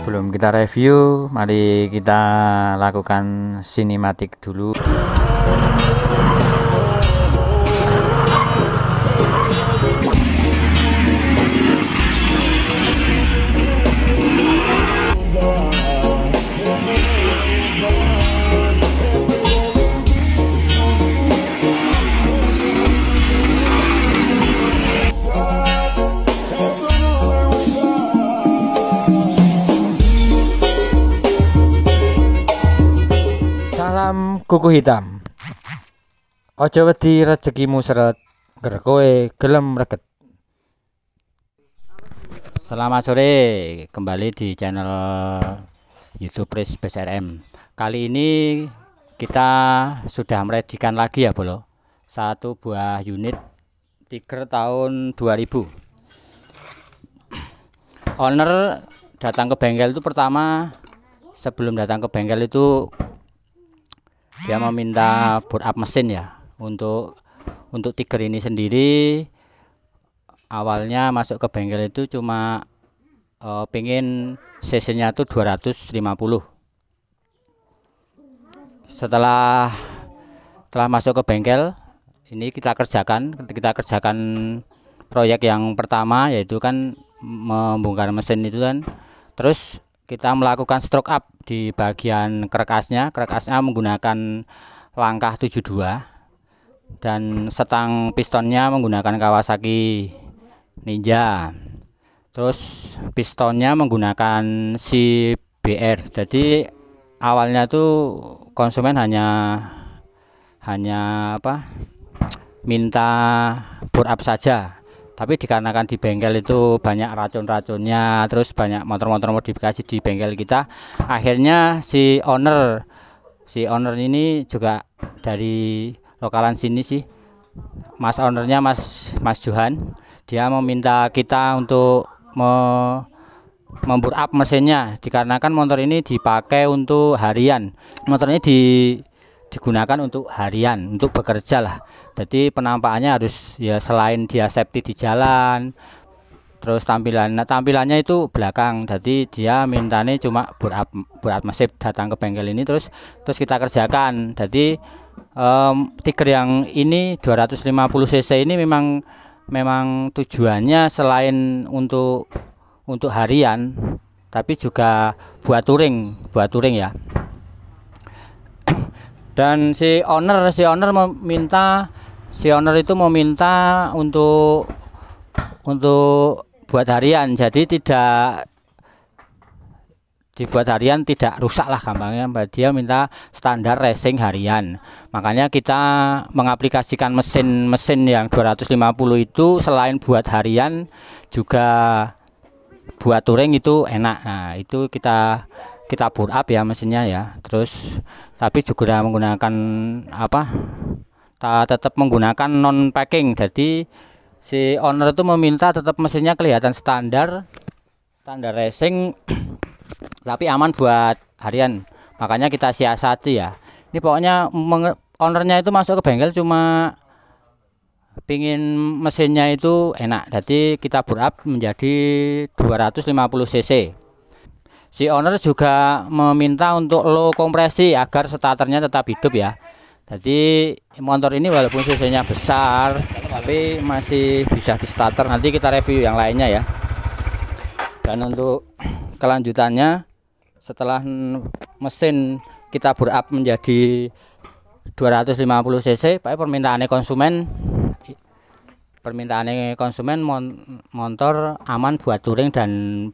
Sebelum kita review, mari kita lakukan sinematik dulu. Salam kuku hitam. Ojo wedi rezekimu seret, ger kowe gelem reget. Selamat sore, kembali di channel YouTube Pris BSRM. Kali ini kita sudah meredikan lagi ya bolo, satu buah unit Tiger tahun 2000. Owner datang ke bengkel itu pertama, sebelum datang ke bengkel itu dia meminta bore up mesin ya untuk Tiger ini sendiri. Awalnya masuk ke bengkel itu cuma pengen cc nya tuh 250. Setelah masuk ke bengkel ini kita kerjakan proyek yang pertama, yaitu kan membongkar mesin itu kan. Terus kita melakukan stroke up di bagian kerekasnya menggunakan langkah 72 dan setang pistonnya menggunakan Kawasaki Ninja. Terus pistonnya menggunakan CBR. Jadi awalnya tuh konsumen hanya minta bore up saja. Tapi dikarenakan di bengkel itu banyak racun-racunnya, terus banyak motor-motor modifikasi di bengkel kita, akhirnya si owner ini juga dari lokalan sini sih, mas ownernya Mas Johan. Dia meminta kita untuk membore up mesinnya, dikarenakan motor ini dipakai untuk harian. Motor ini digunakan untuk harian, untuk bekerja lah. Jadi penampakannya harus ya, selain dia safety di jalan, terus tampilannya itu belakang. Jadi dia mintanya cuma bore up mesin, datang ke bengkel ini terus kita kerjakan. Jadi Tiger yang ini 250 cc ini memang tujuannya selain untuk harian, tapi juga buat touring ya. Dan si owner itu meminta untuk buat harian, jadi tidak dibuat harian, tidak rusak lah gampangnya. Dia minta standar racing harian. Makanya kita mengaplikasikan mesin yang 250 itu selain buat harian juga buat touring itu enak. Nah itu kita bore up ya mesinnya ya. Terus tapi juga menggunakan tetap menggunakan non packing. Jadi si owner itu meminta tetap mesinnya kelihatan standar racing tapi aman buat harian. Makanya kita siasati ya. Ini pokoknya ownernya itu masuk ke bengkel cuma pingin mesinnya itu enak. Jadi kita bore up menjadi 250 cc. Si owner juga meminta untuk low kompresi agar starternya tetap hidup ya. Jadi motor ini walaupun cc-nya besar tapi masih bisa di starter. Nanti kita review yang lainnya ya. Dan untuk kelanjutannya, setelah mesin kita bore up menjadi 250 cc, permintaan konsumen motor aman buat touring dan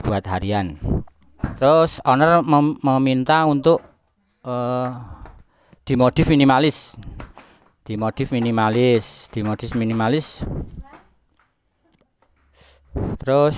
buat harian. Terus owner meminta untuk dimodif minimalis. Terus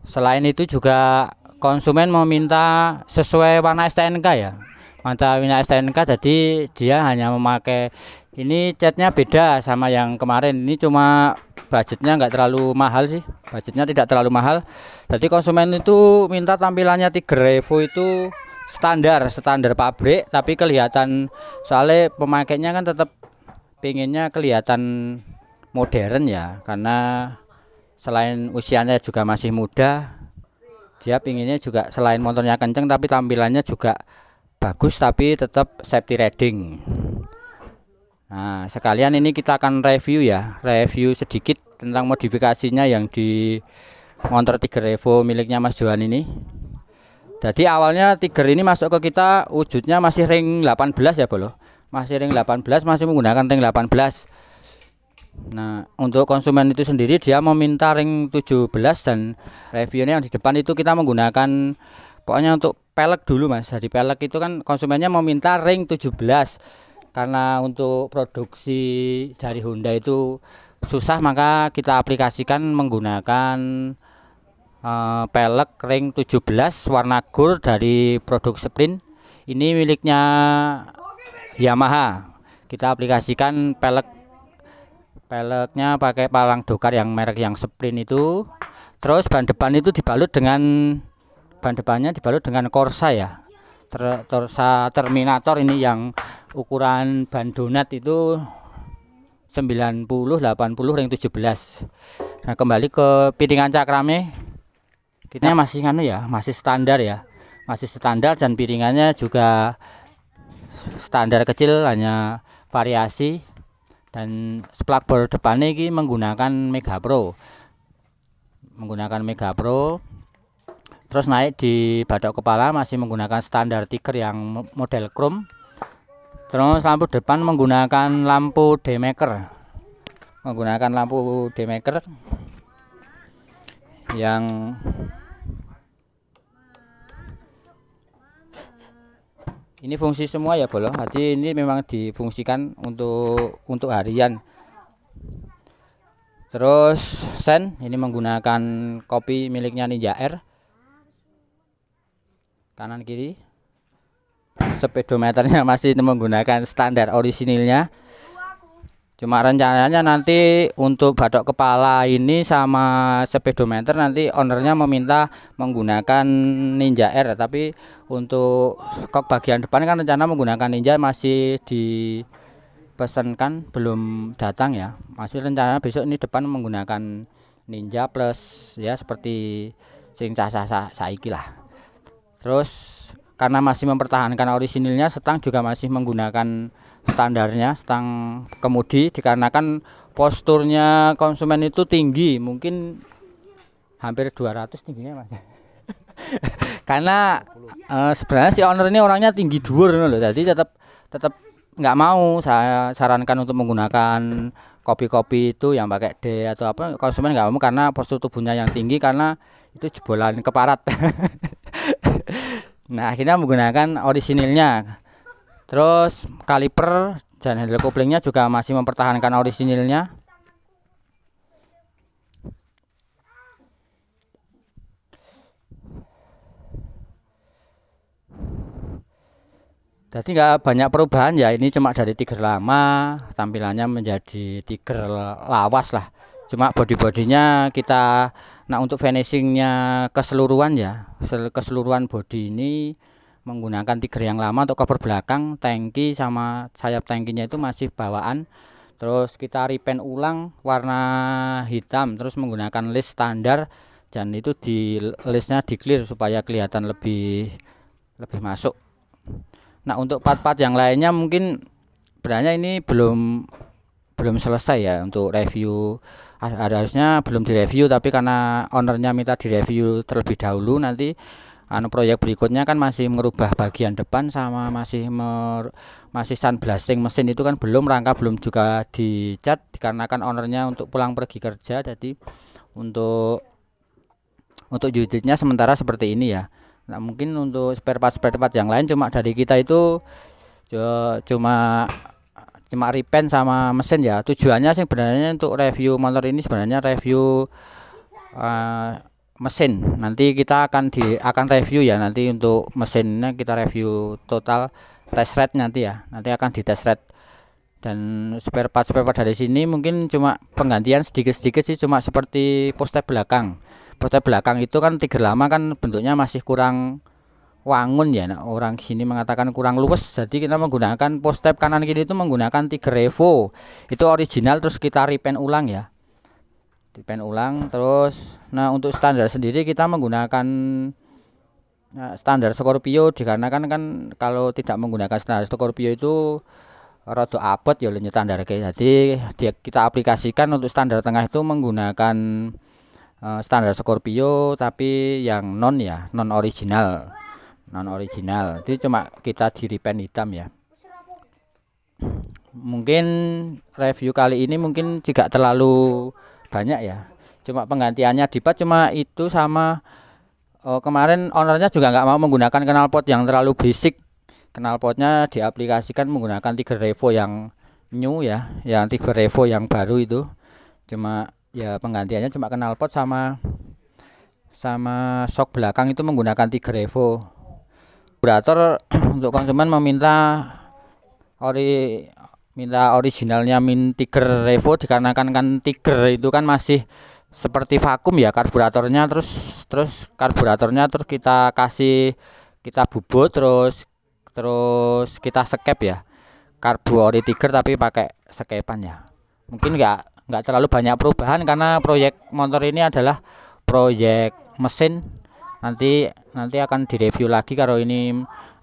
selain itu juga konsumen meminta sesuai warna STNK ya, warna STNK. Jadi dia hanya memakai ini, catnya beda sama yang kemarin. Ini cuma budgetnya nggak terlalu mahal sih, budgetnya tidak terlalu mahal. Jadi konsumen itu minta tampilannya Tiger Evo itu standar pabrik, tapi kelihatan, soalnya pemakainya kan tetap pinginnya kelihatan modern ya, karena selain usianya juga masih muda, Dia pinginnya juga selain motornya kenceng tapi tampilannya juga bagus, tapi tetap safety riding. Nah, sekalian ini kita akan review ya, review sedikit tentang modifikasinya yang di motor Tiger Evo miliknya Mas Johan ini. Jadi awalnya Tiger ini masuk ke kita wujudnya masih ring 18 ya bolo, masih ring 18, masih menggunakan ring 18. Nah, untuk konsumen itu sendiri dia meminta ring 17, dan reviewnya yang di depan itu kita menggunakan pokoknya untuk pelek dulu Mas. Jadi pelek itu kan konsumennya meminta ring 17 karena untuk produksi dari Honda itu susah, maka kita aplikasikan menggunakan pelek ring 17 warna gold dari produk Sprint. Ini miliknya Yamaha. Kita aplikasikan peleknya pakai palang dokar yang merek yang Sprint itu. Terus ban depan itu dibalut dengan ban depannya dibalut dengan Corsa ya. Corsa Terminator ini yang ukuran ban donat itu 90 80 ring 17. Nah, kembali ke piringan cakrame. Kita masih ya, masih standar ya. Masih standar, dan piringannya juga standar kecil, hanya variasi. Dan spakbor depannya ini menggunakan Mega Pro. Terus naik di badak kepala masih menggunakan standar Tiger yang model chrome. Terus lampu depan menggunakan lampu daymaker. Yang ini fungsi semua ya bolo. Jadi ini memang difungsikan untuk harian. Terus sen ini menggunakan kopi miliknya Ninja R. Kanan kiri. Speedometernya masih menggunakan standar orisinilnya. Cuma rencananya nanti untuk badak kepala ini sama speedometer nanti ownernya meminta menggunakan Ninja R, tapi untuk kok bagian depan kan rencana menggunakan Ninja masih dipesankan, belum datang ya. Masih rencana besok ini depan menggunakan Ninja plus ya seperti sing saiki lah. Terus karena masih mempertahankan orisinilnya, stang juga masih menggunakan standarnya, stang kemudi, dikarenakan posturnya konsumen itu tinggi, mungkin hampir 200 tingginya Mas. Karena sebenarnya si owner ini orangnya tinggi dhuwur loh, jadi tetap nggak mau saya sarankan untuk menggunakan kopi-kopi itu yang pakai D atau apa, konsumen nggak mau karena postur tubuhnya yang tinggi, karena itu jebolan keparat. Nah, akhirnya menggunakan orisinilnya. Terus kaliper dan handle couplingnya juga masih mempertahankan orisinilnya. Jadi nggak banyak perubahan ya, ini cuma dari Tiger lama tampilannya menjadi Tiger lawas lah. Cuma body-bodinya kita, nah untuk finishingnya keseluruhan ya, keseluruhan body ini menggunakan Tiger yang lama. Untuk cover belakang, tangki sama sayap tangkinya itu masih bawaan. Terus kita repaint ulang warna hitam, terus menggunakan list standar, dan itu di listnya di clear supaya kelihatan lebih masuk. Nah, untuk part-part yang lainnya mungkin sebenarnya ini belum selesai ya untuk review. Harusnya belum direview, tapi karena ownernya minta direview terlebih dahulu, nanti proyek berikutnya kan masih merubah bagian depan sama masih sandblasting mesin, itu kan belum, rangka belum juga dicat dikarenakan ownernya untuk pulang pergi kerja. Jadi untuk unitnya sementara seperti ini ya. Nah, mungkin untuk spare part yang lain cuma dari kita itu cuma repaint sama mesin ya. Tujuannya sih sebenarnya untuk review motor ini sebenarnya review mesin. Nanti kita akan review ya, nanti untuk mesinnya kita review total test rate nanti ya. Nanti akan di test rate. Dan spare part dari sini mungkin cuma penggantian sedikit-sedikit sih, cuma seperti poster belakang. Poster belakang itu kan Tiger lama kan bentuknya masih kurang wangun ya. Nah, orang sini mengatakan kurang luwes, jadi kita menggunakan poster kanan kiri itu menggunakan Tiger Evo itu original, terus kita repaint ulang ya. dipen ulang. Terus nah untuk standar sendiri kita menggunakan standar Scorpio, dikarenakan kan kalau tidak menggunakan standar Scorpio itu rada abot ya lenyo standar kayak. Jadi kita aplikasikan untuk standar tengah itu menggunakan standar Scorpio tapi yang non original. Itu cuma kita di repaint hitam ya. Mungkin review kali ini mungkin tidak terlalu banyak ya, cuma penggantiannya dipat cuma itu sama. Kemarin ownernya juga nggak mau menggunakan knalpot yang terlalu berisik. Knalpotnya diaplikasikan menggunakan Tiger Revo yang new ya, yang Tiger Revo yang baru itu. Cuma ya penggantiannya cuma knalpot sama sok belakang itu menggunakan Tiger Revo. Karburator untuk konsumen minta originalnya Tiger Revo, dikarenakan kan Tiger itu kan masih seperti vakum ya karburatornya. Terus karburatornya terus kita bubut terus kita skep ya, karbu ori Tiger tapi pakai skepan ya. Mungkin nggak terlalu banyak perubahan karena proyek motor ini adalah proyek mesin. Nanti akan direview lagi kalau ini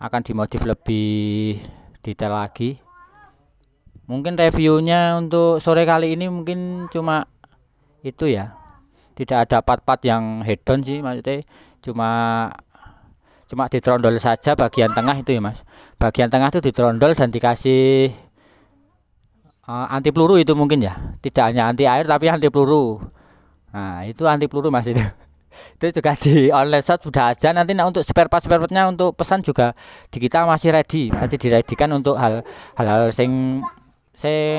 akan dimodif lebih detail lagi. Mungkin reviewnya untuk sore kali ini mungkin cuma itu ya, tidak ada part-part yang head on sih, maksudnya cuma ditrondol saja bagian tengah itu ya mas. Bagian tengah itu ditrondol dan dikasih anti peluru itu mungkin ya, tidak hanya anti air tapi anti peluru. Nah itu anti peluru mas itu. Itu juga di online shop sudah aja. Nanti untuk spare partnya untuk pesan juga di kita masih diredikan untuk hal-hal sing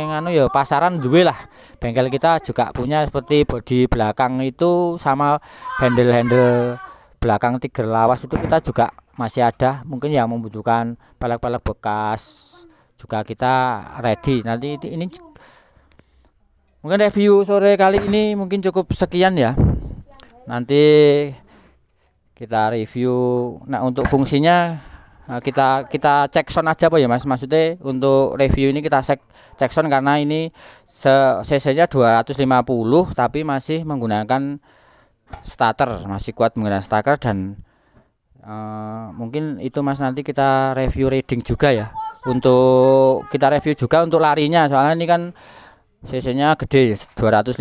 anu ya, pasaran duwe lah. Bengkel kita juga punya seperti bodi belakang itu sama handle belakang Tiger lawas itu kita juga masih ada. Mungkin yang membutuhkan pelek-pelek bekas juga kita ready. Nanti ini mungkin review sore kali ini mungkin cukup sekian ya. Nanti kita review. Nah untuk fungsinya kita cek sound aja apa ya mas, maksudnya untuk review ini kita cek sound karena ini cc nya 250 tapi masih menggunakan starter, masih kuat menggunakan starter. Dan mungkin itu mas, nanti kita review reading juga ya, untuk kita review juga untuk larinya, soalnya ini kan cc nya gede 250.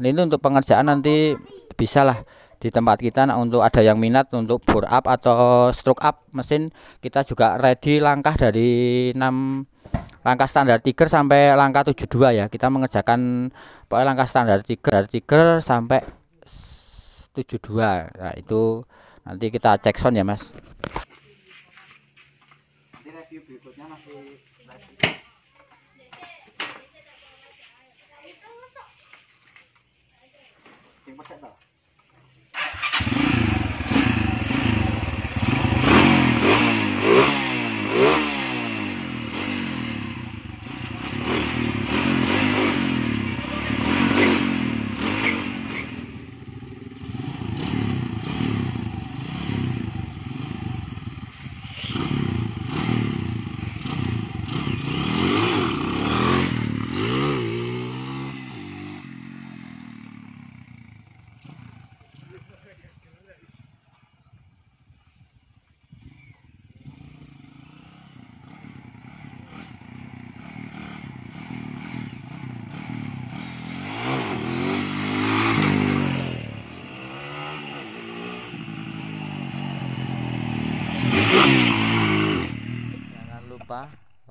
Ini untuk pengerjaan nanti bisa lah di tempat kita. Nah, untuk ada yang minat untuk bore up atau stroke up mesin, kita juga ready langkah dari 6 langkah standar Tiger sampai langkah 72 ya. Kita mengerjakan pokoknya langkah standar Tiger sampai 72. Nah itu nanti kita cek sound ya mas. Nanti review berikutnya masih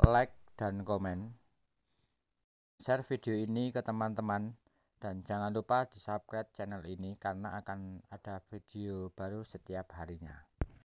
like dan komen, share video ini ke teman-teman, dan jangan lupa di subscribe channel ini karena akan ada video baru setiap harinya.